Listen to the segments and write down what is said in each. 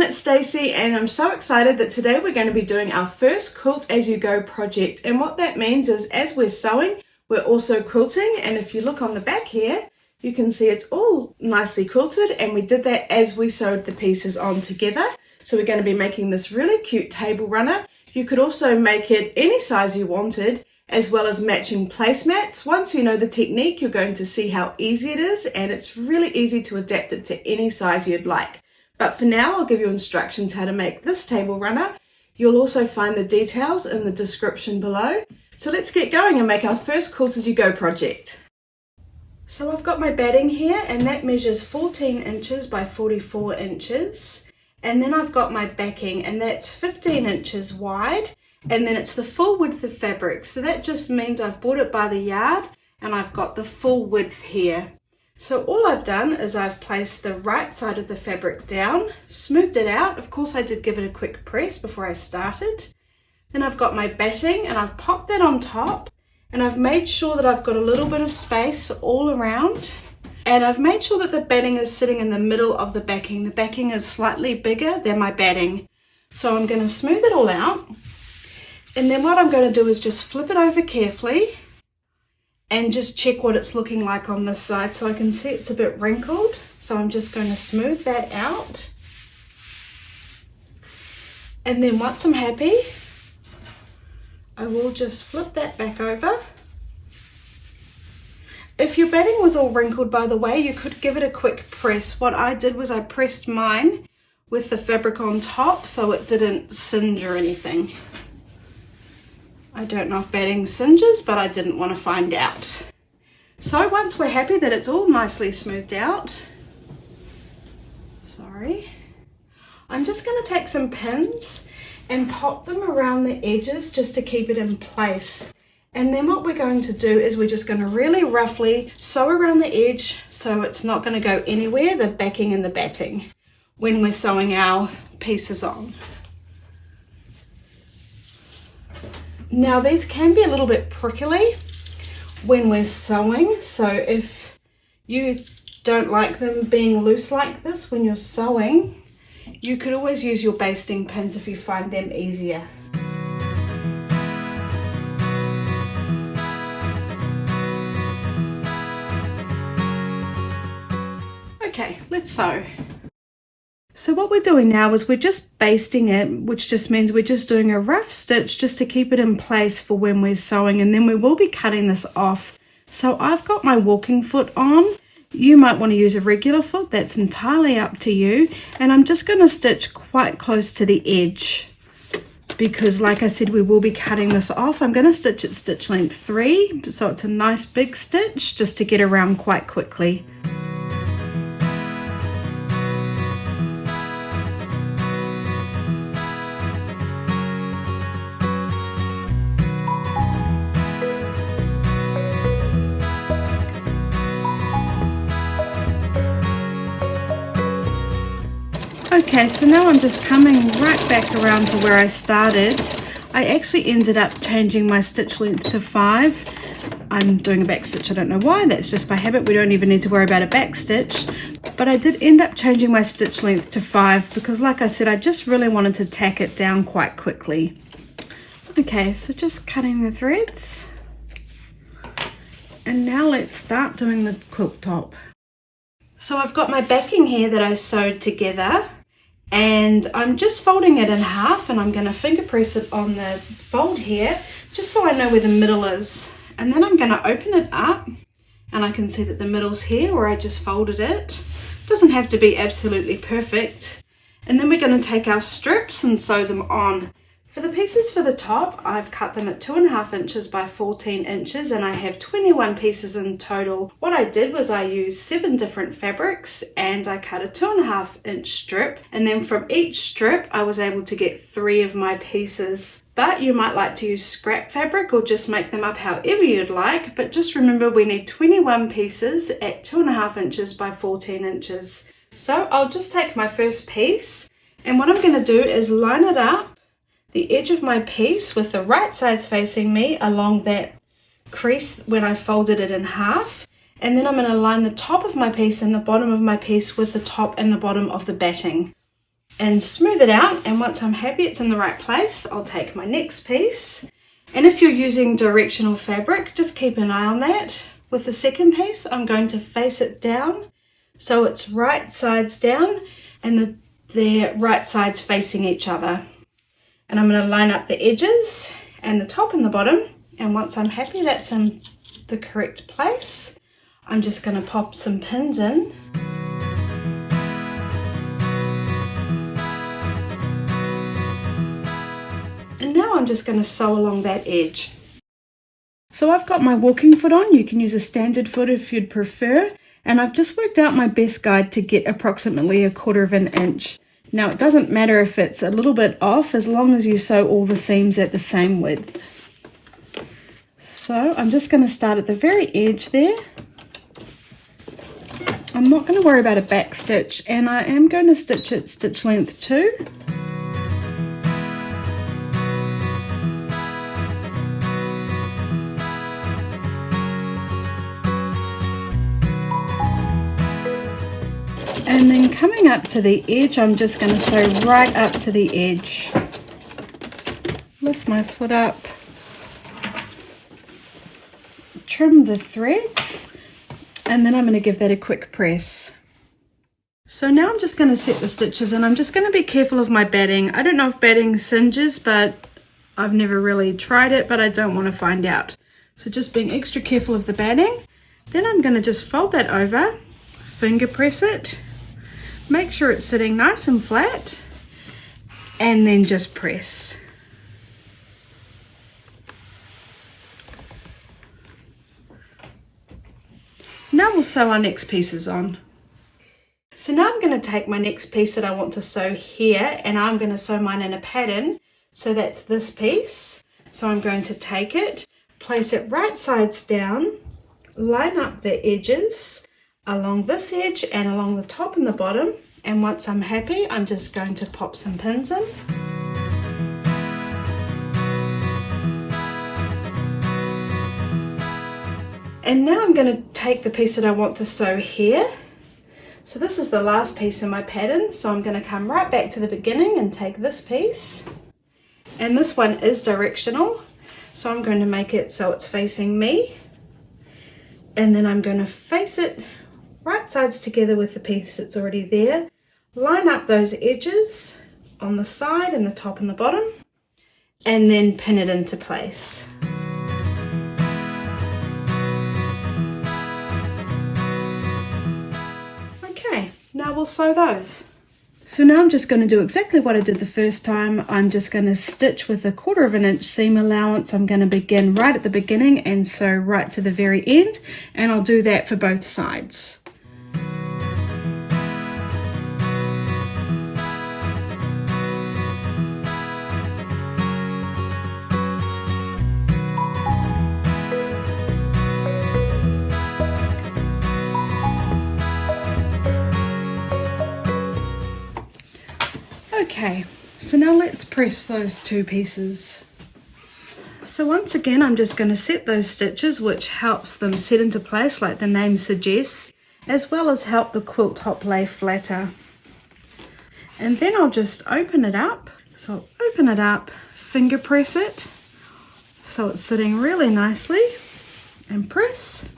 it's Stacey and I'm so excited that today we're going to be doing our first Quilt As You Go project, and what that means is as we're sewing we're also quilting, and if you look on the back here you can see it's all nicely quilted, and we did that as we sewed the pieces on together. So we're going to be making this really cute table runner. You could also make it any size you wanted, as well as matching placemats. Once you know the technique you're going to see how easy it is, and it's really easy to adapt it to any size you'd like. But for now, I'll give you instructions how to make this table runner. You'll also find the details in the description below. So let's get going and make our first Quilt As You Go project. So I've got my batting here, and that measures 14 inches by 44 inches. And then I've got my backing, and that's 15 inches wide. And then it's the full width of fabric. So that just means I've bought it by the yard, and I've got the full width here. So all I've done is I've placed the right side of the fabric down, smoothed it out. Of course I did give it a quick press before I started. Then I've got my batting and I've popped that on top, and I've made sure that I've got a little bit of space all around. And I've made sure that the batting is sitting in the middle of the backing. The backing is slightly bigger than my batting. So I'm going to smooth it all out. And then what I'm going to do is just flip it over carefully and just check what it's looking like on this side. So I can see it's a bit wrinkled, so I'm just going to smooth that out. And then once I'm happy, I will just flip that back over. If your batting was all wrinkled, by the way, you could give it a quick press. What I did was I pressed mine with the fabric on top so it didn't singe or anything. I don't know if batting singes, but I didn't want to find out. So once we're happy that it's all nicely smoothed out, I'm just going to take some pins and pop them around the edges just to keep it in place. And then what we're going to do is we're just going to really roughly sew around the edge so it's not going to go anywhere, the backing and the batting, when we're sewing our pieces on. Now these can be a little bit prickly when we're sewing, so if you don't like them being loose like this when you're sewing, you could always use your basting pins if you find them easier. Okay, let's sew. So what we're doing now is we're just basting it, which just means we're just doing a rough stitch just to keep it in place for when we're sewing, and then we will be cutting this off. So I've got my walking foot on. You might want to use a regular foot, that's entirely up to you. And I'm just going to stitch quite close to the edge because, like I said, we will be cutting this off. I'm going to stitch at stitch length 3, so it's a nice big stitch just to get around quite quickly. Okay, so now I'm just coming right back around to where I started. I actually ended up changing my stitch length to 5. I'm doing a back stitch, I don't know why, that's just by habit. We don't even need to worry about a back stitch. But I did end up changing my stitch length to 5 because, like I said, I just really wanted to tack it down quite quickly. Okay, so just cutting the threads. And now let's start doing the quilt top. So I've got my backing here that I sewed together, and I'm just folding it in half, and I'm going to finger press it on the fold here just so I know where the middle is. And then I'm going to open it up, and I can see that the middle's here where I just folded it. It doesn't have to be absolutely perfect. And then we're going to take our strips and sew them on. For the pieces for the top, I've cut them at 2.5 inches by 14 inches, and I have 21 pieces in total. What I did was I used 7 different fabrics, and I cut a 2.5 inch strip, and then from each strip I was able to get 3 of my pieces. But you might like to use scrap fabric or just make them up however you'd like, but just remember we need 21 pieces at 2.5 inches by 14 inches. So I'll just take my first piece, and what I'm going to do is line it up the edge of my piece with the right sides facing me along that crease when I folded it in half, and then I'm going to line the top of my piece and the bottom of my piece with the top and the bottom of the batting. and smooth it out, and once I'm happy it's in the right place, I'll take my next piece. And if you're using directional fabric, just keep an eye on that. With the second piece, I'm going to face it down so it's right sides down and the right sides facing each other. And I'm going to line up the edges and the top and the bottom, and once I'm happy that's in the correct place, I'm just going to pop some pins in. And now I'm just going to sew along that edge. So I've got my walking foot on. You can use a standard foot if you'd prefer. And I've just worked out my best guide to get approximately 1/4 inch. Now it doesn't matter if it's a little bit off as long as you sew all the seams at the same width. So I'm just going to start at the very edge there. I'm not going to worry about a back stitch, and I am going to stitch at stitch length 2. And then coming up to the edge, I'm just going to sew right up to the edge. Lift my foot up, trim the threads, and then I'm going to give that a quick press. So now I'm just going to set the stitches, and I'm just going to be careful of my batting. I don't know if batting singes, but I've never really tried it, but I don't want to find out. So just being extra careful of the batting. Then I'm going to just fold that over, finger press it, make sure it's sitting nice and flat, and then just press. Now we'll sew our next pieces on. So now I'm going to take my next piece that I want to sew here, and I'm going to sew mine in a pattern. So that's this piece. So I'm going to take it, place it right sides down, line up the edges along this edge and along the top and the bottom, and once I'm happy I'm just going to pop some pins in. And now I'm going to take the piece that I want to sew here. So this is the last piece in my pattern, so I'm going to come right back to the beginning and take this piece, and this one is directional, so I'm going to make it so it's facing me, and then I'm going to face it right sides together with the piece that's already there, line up those edges on the side and the top and the bottom, and then pin it into place. Okay, now we'll sew those. So now I'm just going to do exactly what I did the first time. I'm just going to stitch with 1/4 inch seam allowance. I'm going to begin right at the beginning and sew right to the very end, and I'll do that for both sides. Okay, so now let's press those two pieces. So once again, I'm just going to set those stitches, which helps them set into place like the name suggests, as well as help the quilt top lay flatter. And then I'll just open it up. So I'll open it up, finger press it, so it's sitting really nicely, and press.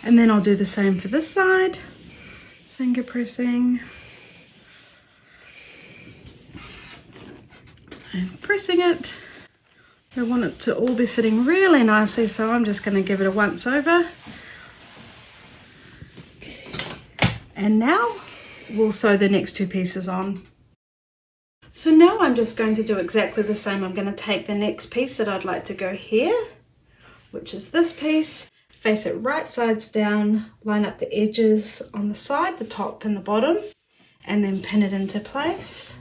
And then I'll do the same for this side, finger pressing and pressing it. I want it to all be sitting really nicely, so I'm just going to give it a once over. And now we'll sew the next two pieces on. So now I'm just going to do exactly the same. I'm going to take the next piece that I'd like to go here, which is this piece. Face it right sides down, line up the edges on the side, the top and the bottom, and then pin it into place.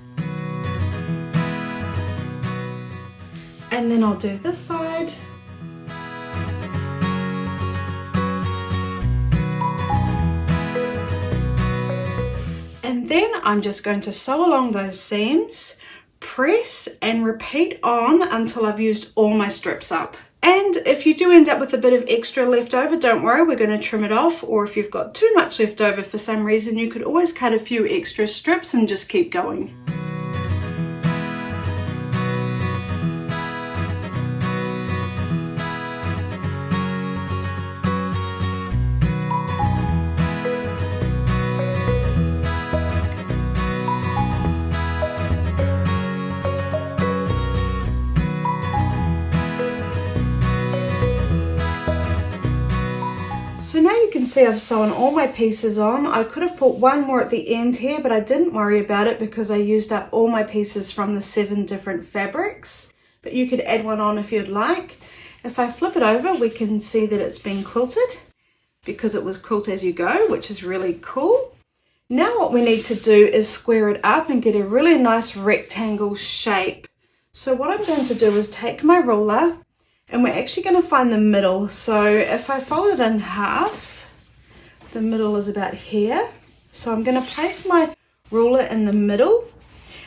And then I'll do this side. And then I'm just going to sew along those seams, press and repeat on until I've used all my strips up. And if you do end up with a bit of extra left over, don't worry, we're going to trim it off. Or if you've got too much left over for some reason, you could always cut a few extra strips and just keep going. So now you can see I've sewn all my pieces on. I could have put one more at the end here, but I didn't worry about it because I used up all my pieces from the 7 different fabrics. But you could add one on if you'd like. If I flip it over, we can see that it's been quilted because it was quilt as you go, which is really cool. Now what we need to do is square it up and get a really nice rectangle shape. So what I'm going to do is take my ruler, and we're actually going to find the middle. So if I fold it in half, the middle is about here. So I'm going to place my ruler in the middle,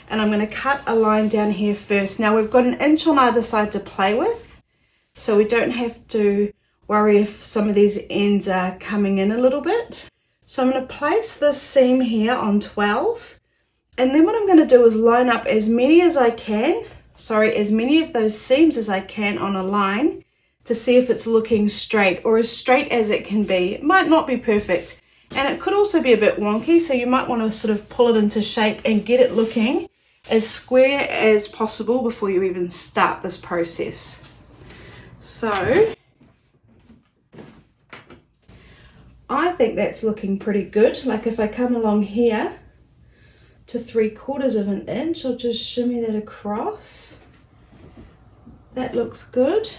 and I'm going to cut a line down here first. Now we've got an inch on either side to play with, so we don't have to worry if some of these ends are coming in a little bit. So I'm going to place this seam here on 12, and then what I'm going to do is line up as many of those seams as I can on a line to see if it's looking straight or as straight as it can be. It might not be perfect, and it could also be a bit wonky, so you might want to sort of pull it into shape and get it looking as square as possible before you even start this process. So I think that's looking pretty good. Like if I come along here to 3/4 of an inch, I'll just shimmy that across. That looks good.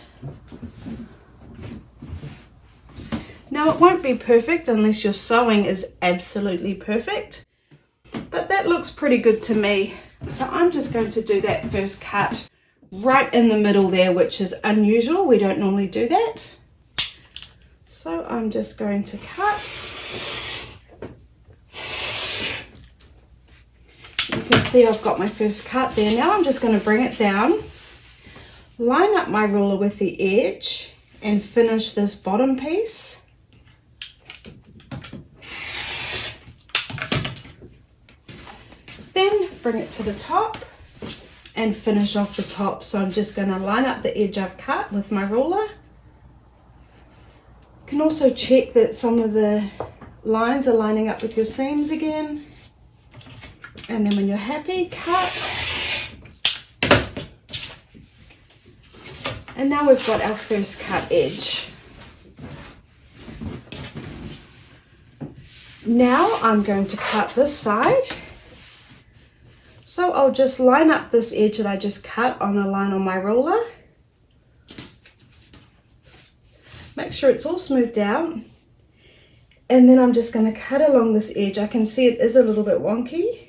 Now it won't be perfect unless your sewing is absolutely perfect, but that looks pretty good to me. So I'm just going to do that first cut right in the middle there, which is unusual. We don't normally do that. So I'm just going to cut. You can see I've got my first cut there. Now I'm just going to bring it down, line up my ruler with the edge, and finish this bottom piece. Then bring it to the top and finish off the top. So I'm just going to line up the edge I've cut with my ruler. You can also check that some of the lines are lining up with your seams again. And then when you're happy, cut. And now we've got our first cut edge. Now I'm going to cut this side. So I'll just line up this edge that I just cut on a line on my ruler. Make sure it's all smoothed out. And then I'm just going to cut along this edge. I can see it is a little bit wonky,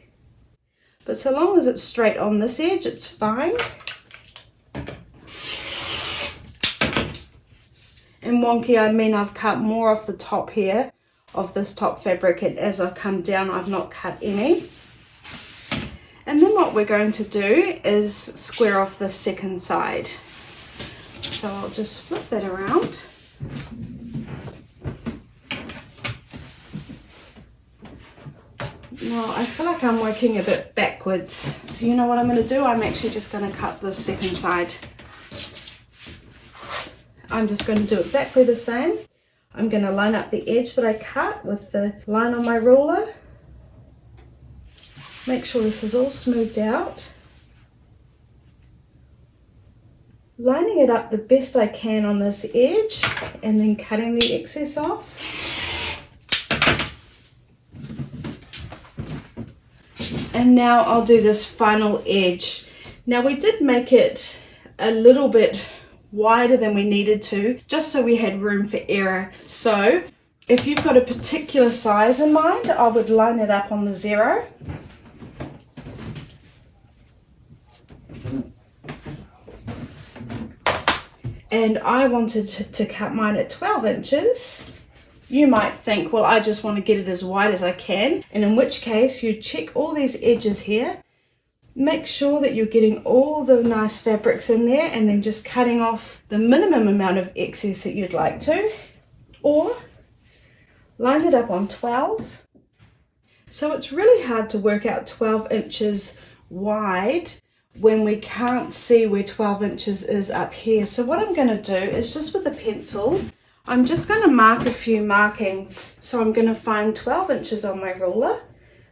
but so long as it's straight on this edge, it's fine. And wonky, I mean I've cut more off the top here of this top fabric, and as I've come down, I've not cut any. And then what we're going to do is square off the second side. So I'll just flip that around. Now I feel like I'm working a bit backwards, so you know what I'm going to do? I'm actually just going to cut the second side. I'm just going to do exactly the same. I'm going to line up the edge that I cut with the line on my ruler. Make sure this is all smoothed out. Lining it up the best I can on this edge and then cutting the excess off. And now I'll do this final edge. Now we did make it a little bit wider than we needed to, just so we had room for error. So if you've got a particular size in mind, I would line it up on the 0. And I wanted to cut mine at 12 inches. You might think, well, I just want to get it as wide as I can, and in which case you check all these edges here. make sure that you're getting all the nice fabrics in there and then just cutting off the minimum amount of excess that you'd like to, or line it up on 12. So it's really hard to work out 12 inches wide when we can't see where 12 inches is up here. So what I'm going to do is just with a pencil, I'm just going to mark a few markings. So I'm going to find 12 inches on my ruler.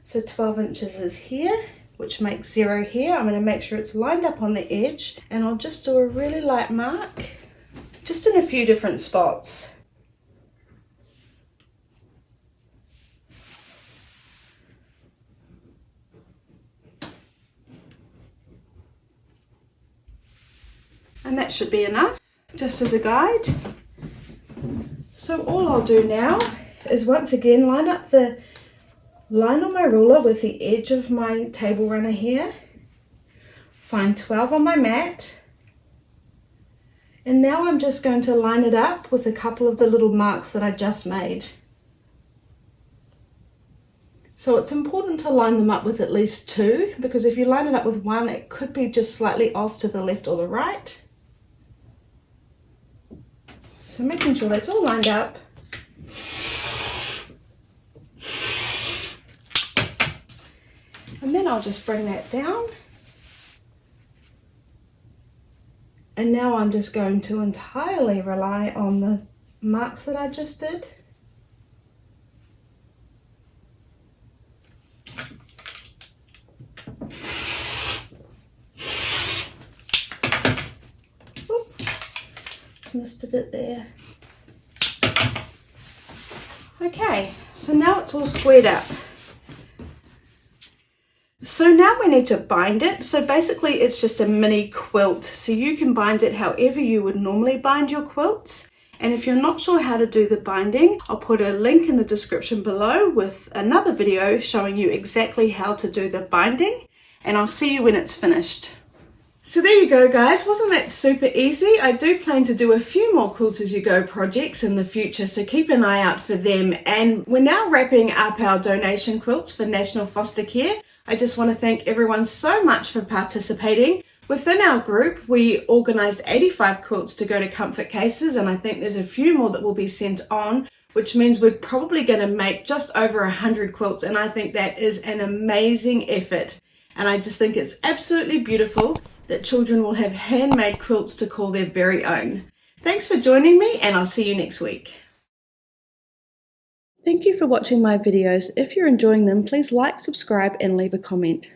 So 12 inches is here, which makes 0 here. I'm going to make sure it's lined up on the edge, and I'll just do a really light mark, just in a few different spots. And that should be enough, just as a guide. So all I'll do now is once again line up the line on my ruler with the edge of my table runner here, find 12 on my mat, and now I'm just going to line it up with a couple of the little marks that I just made. So it's important to line them up with at least 2, because if you line it up with 1, it could be just slightly off to the left or the right. So making sure that's all lined up. And then I'll just bring that down. And now I'm just going to entirely rely on the marks that I just did. Missed a bit there. Okay, so now it's all squared up. So now we need to bind it. So basically it's just a mini quilt. So you can bind it however you would normally bind your quilts. And if you're not sure how to do the binding, I'll put a link in the description below with another video showing you exactly how to do the binding. And I'll see you when it's finished. So there you go, guys. Wasn't that super easy? I do plan to do a few more Quilt As You Go projects in the future, so keep an eye out for them. And we're now wrapping up our donation quilts for National Foster Care. I just want to thank everyone so much for participating. Within our group, we organised 85 quilts to go to comfort cases, and I think there's a few more that will be sent on, which means we're probably going to make just over 100 quilts, and I think that is an amazing effort. And I just think it's absolutely beautiful that children will have handmade quilts to call their very own. Thanks for joining me, and I'll see you next week. Thank you for watching my videos. If you're enjoying them, please like, subscribe, and leave a comment.